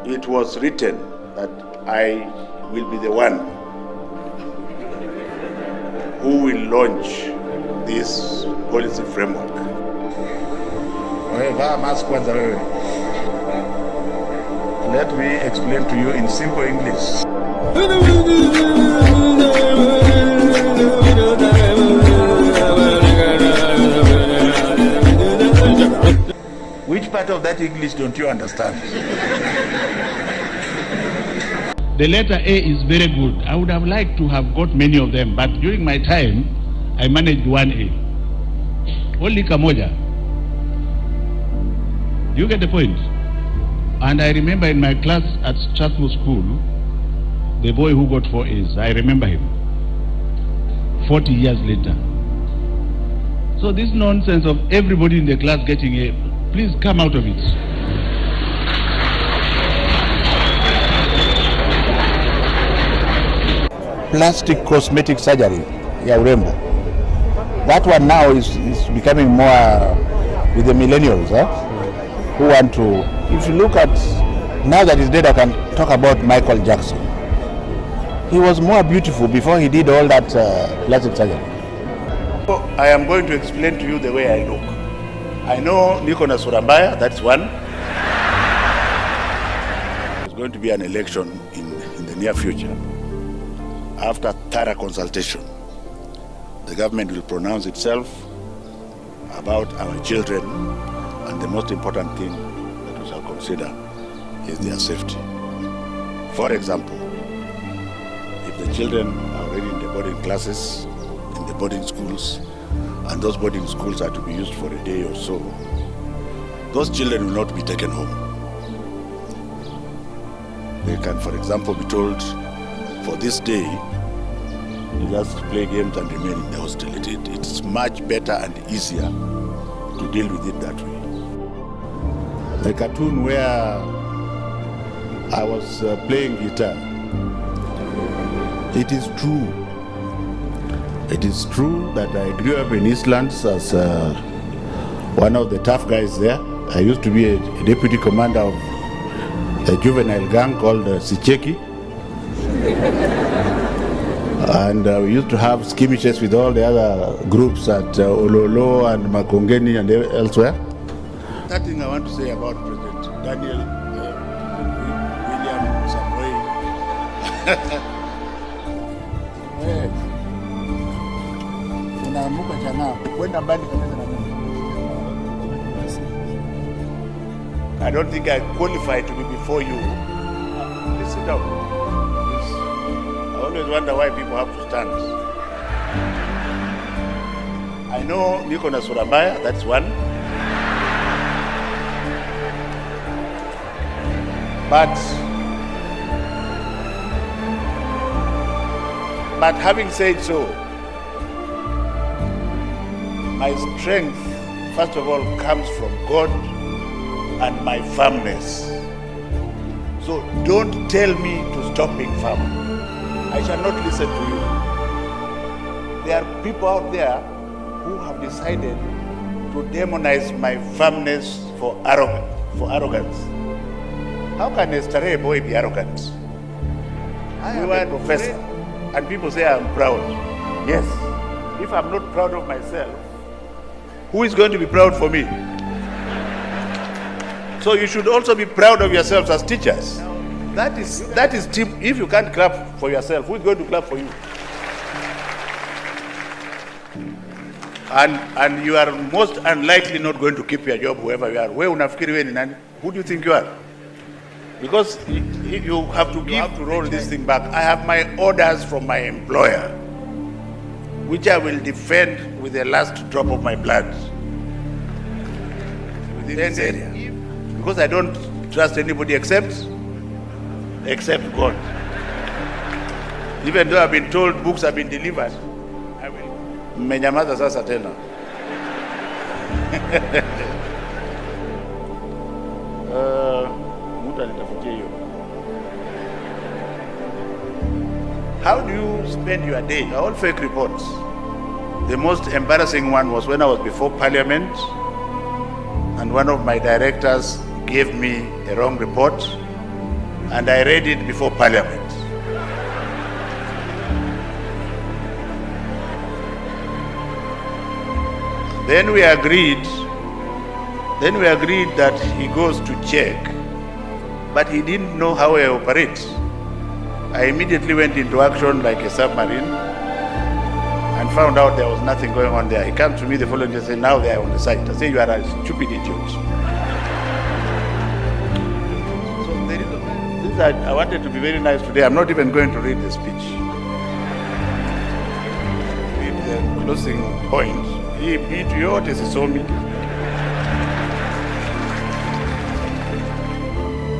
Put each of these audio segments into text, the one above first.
it was written that I will be the one who will launch this policy framework. Let me explain to you in simple English. Which part of that English don't you understand? The letter A is very good. I would have liked to have got many of them, but during my time, I managed one A. Only kamoja. Do you get the point? And I remember in my class at Strathmore School, the boy who got 4 A's, I remember him, 40 years later. So this nonsense of everybody in the class getting A, please come out of it. Plastic cosmetic surgery, ya urembo. That one now is becoming more with the millennials, who want to. If you look at, now that he's dead, I can talk about Michael Jackson. He was more beautiful before he did all that plastic surgery. So I am going to explain to you the way I look. I know niko na sura mbaya, that's one. There's going to be an election in the near future. After thorough consultation, the government will pronounce itself about our children, and the most important thing that we shall consider is their safety. For example, if the children are already in the boarding classes, in the boarding schools, and those boarding schools are to be used for a day or so, those children will not be taken home. They can, for example, be told, for this day, you just play games and remain in the hostel. It's much better and easier to deal with it that way. A cartoon where I was playing guitar. It is true. It is true that I grew up in Eastlands as one of the tough guys there. I used to be a deputy commander of a juvenile gang called Sicheki. And we used to have skirmishes with all the other groups at Ololo and Makongeni and elsewhere. That thing I want to say about President Daniel William Samoei. I don't think I qualify to be before you. Please sit down. I always wonder why people have to stand. I know niko na sura mbaya, that's one. But having said so, my strength, first of all, comes from God and my firmness. So don't tell me to stop being firm. I shall not listen to you. There are people out there who have decided to demonize my firmness for arrogance. How can a stray boy be arrogant? I am a professor, and people say I'm proud. Yes, if I'm not proud of myself, who is going to be proud for me? So you should also be proud of yourselves as teachers. That is team. If you can't clap for yourself, who is going to clap for you? And you are most unlikely not going to keep your job whoever you are. Who do you think you are? Because you have to roll this thing back. I have my orders from my employer, which I will defend with the last drop of my blood within this area. Because I don't trust anybody except God. Even though I've been told books have been delivered, I will. Mmenyamaza sasa tena. How do you spend your day? All fake reports. The most embarrassing one was when I was before Parliament and one of my directors gave me a wrong report and I read it before Parliament. Then we agreed that he goes to check, but he didn't know how I operate. I immediately went into action like a submarine and found out there was nothing going on there. He comes to me the following day and said, now they are on the site. I say, you are a stupid idiot. So there is I wanted to be very nice today. I'm not even going to read the speech. Read the closing point.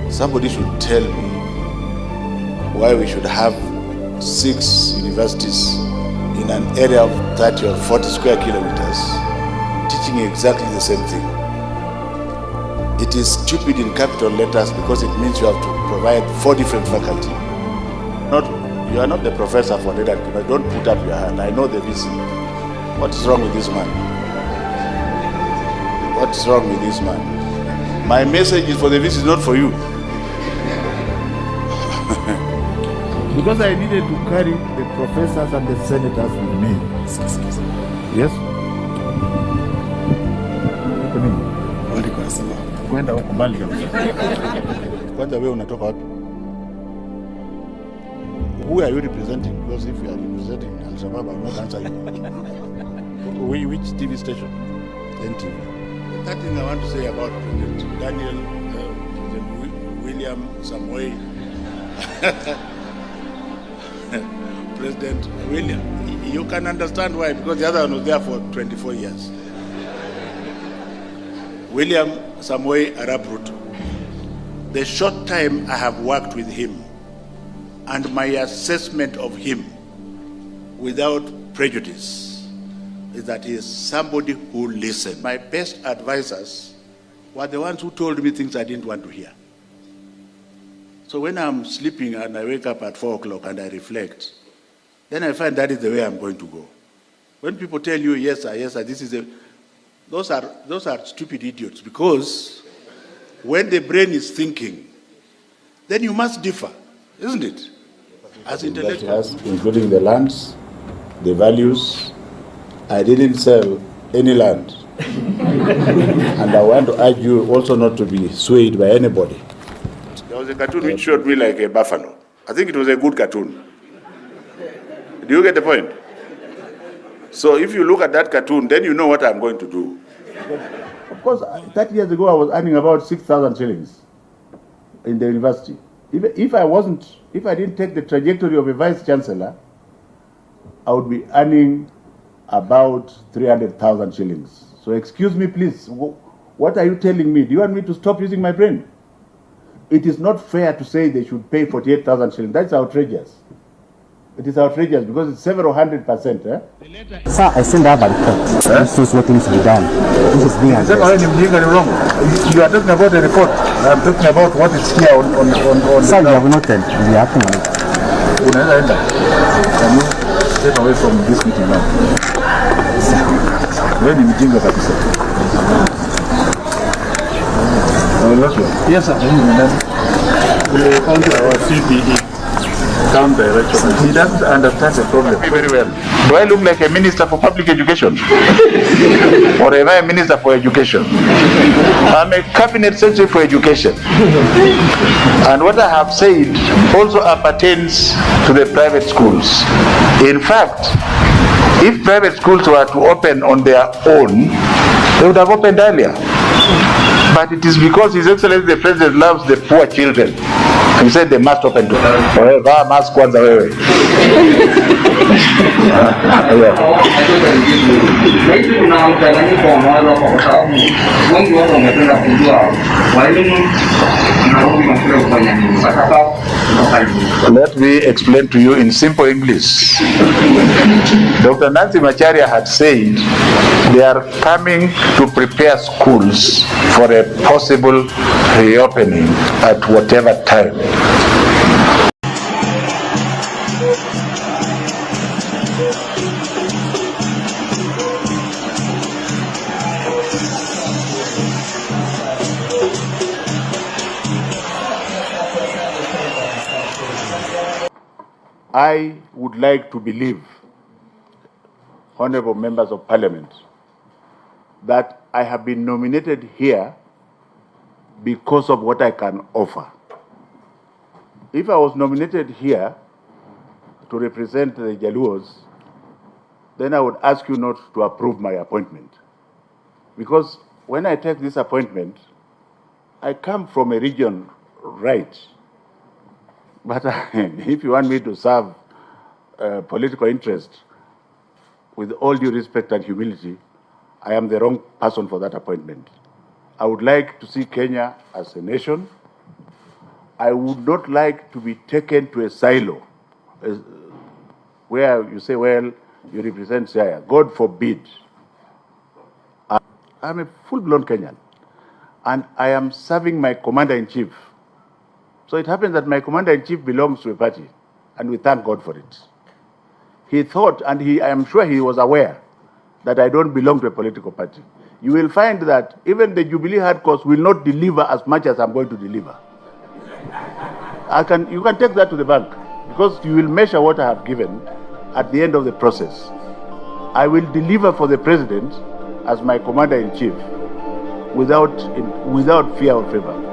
Somebody should tell me why we should have 6 universities in an area of 30 or 40 square kilometers teaching exactly the same thing. It is stupid in capital letters because it means you have to provide 4 different faculty. You are not the professor for data. Don't put up your hand. I know the VC. What is wrong with this man? What is wrong with this man? My message is for the VC, not for you. Because I needed to carry the professors and the senators with me. Yes? Kwenda huko mbali kabisa. Kwanza wewe unatoka wapi? Who are you representing? Because if you are representing Al-Shabaab, I will not answer you. Which TV station? NTV. The third thing I want to say about President Daniel, President William Samoei, President William, you can understand why, because the other one was there for 24 years. William Samoei Arap Ruto. The short time I have worked with him and my assessment of him without prejudice is that he is somebody who listens. My best advisors were the ones who told me things I didn't want to hear. So when I'm sleeping and I wake up at 4 o'clock and I reflect, then I find that is the way I'm going to go. When people tell you, yes sir, this is those are stupid idiots, because when the brain is thinking, then you must differ, isn't it? As intellectuals, including the lands, the values. I didn't sell any land. And I want to urge you also not to be swayed by anybody. There was a cartoon which showed me like a buffalo. I think it was a good cartoon. Do you get the point? So if you look at that cartoon, then you know what I'm going to do. Of course, 30 years ago I was earning about 6,000 shillings in the university. If I didn't take the trajectory of a vice chancellor, I would be earning about 300,000 shillings. So excuse me, please. What are you telling me? Do you want me to stop using my brain? It is not fair to say they should pay 48,000 shillings. That's outrageous. It is outrageous because it's several 100%. Sir, I send out a report. This is what needs to be done. This is being addressed. You are talking about a report. I'm talking about what is here on Sir, we have noted. We are acting on it. Can you get away from this meeting now? When the meeting was yes, sir. We counted our CPE. Town direction. He doesn't understand the problem very well. Do I look like a minister for public education? Or am I a minister for education? I'm a cabinet secretary for education. And what I have said also appertains to the private schools. In fact, if private schools were to open on their own, they would have opened earlier. But it is because His Excellency the President loves the poor children. He said they must open to mask kwanza wewe. Let me explain to you in simple English. Dr. Nancy Macharia had said they are coming to prepare schools for a possible reopening at whatever time. I would like to believe, honorable members of parliament, that I have been nominated here because of what I can offer. If I was nominated here to represent the Jaluos, then I would ask you not to approve my appointment. Because when I take this appointment, I come from a region right. But if you want me to serve political interest, with all due respect and humility, I am the wrong person for that appointment. I would like to see Kenya as a nation. I would not like to be taken to a silo where you say, well, you represent Siaya. God forbid. I'm a full-blown Kenyan, and I am serving my commander-in-chief. So it happens that my commander-in-chief belongs to a party, and we thank God for it. He thought, and I am sure he was aware, that I don't belong to a political party. You will find that even the Jubilee hardcores will not deliver as much as I'm going to deliver. You can take that to the bank, because you will measure what I have given at the end of the process. I will deliver for the president as my commander-in-chief without fear or favor.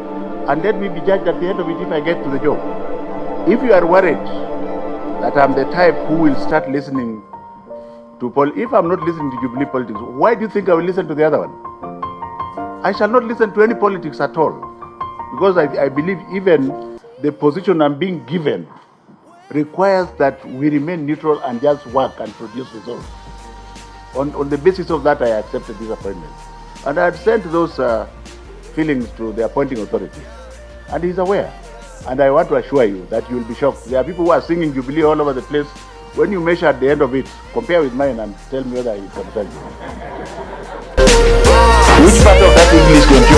And let me be judged at the end of it if I get to the job. If you are worried that I'm the type who will start listening to if I'm not listening to Jubilee politics, why do you think I will listen to the other one? I shall not listen to any politics at all, because I believe even the position I'm being given requires that we remain neutral and just work and produce results. On the basis of that, I accepted this appointment. And I had sent those feelings to the appointing authority. And he's aware. And I want to assure you that you will be shocked. There are people who are singing Jubilee all over the place. When you measure at the end of it, compare with mine and tell me whether it concerns you. Which part of that English contributes?